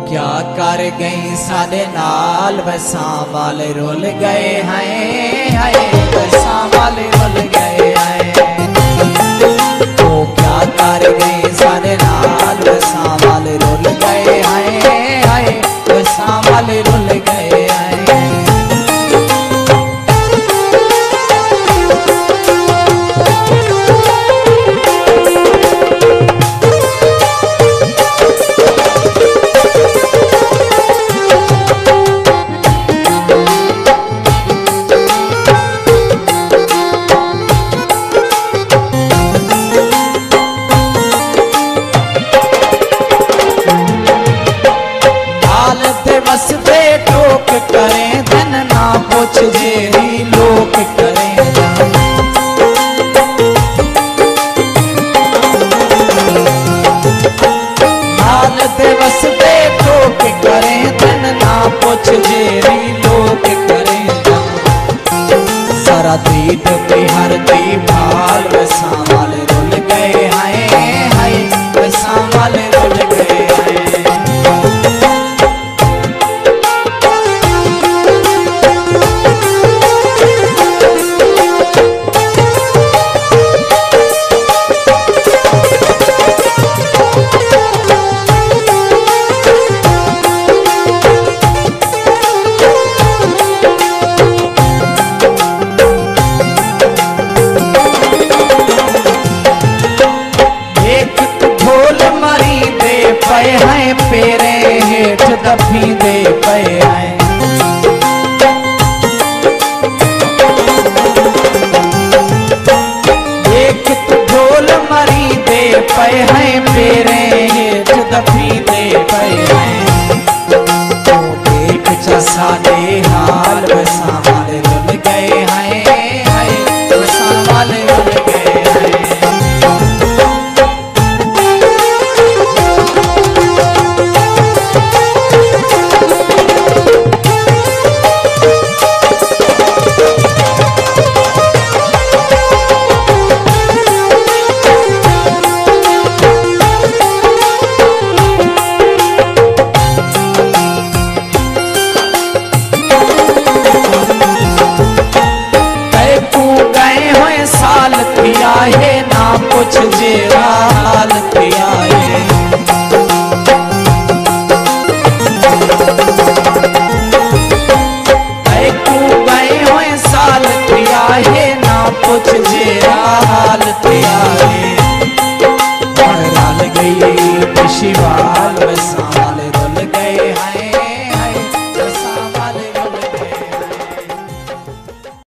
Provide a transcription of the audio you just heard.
क्या कर गई सारे नाल बसा वाले रुल गए हैं, हाय बसा वाले रुल गए हैं। वो क्या कर गई सारे नाल बसा वाले रुल गए हैं, हाय बसा वाले रुल गए हैं। बसते टोक करें धन ना पूछ जेरी लोक करें हालत बसते टोक करें धन ना पूछ जेरी लोक करें सारा दीद बिहार दी भाल बसा वाले रुल गए हैं, हाय बसा वाले रुल गए हैं। पे हैं पेरे हेठ दफी दे पे हैं एक ढोल मरी दे पे हैं पेरे हेठ दफी दे पे हैं तो देख चसा दे हाल बसा वाले रुल गए हैं, हाय बसा वाले रुल गए हैं। पिया है ना कुछ जेरा हाल पिया है गए हुए साल पिया है ना कुछ जेरा हाल पिया है लाल गई शिवाल बसा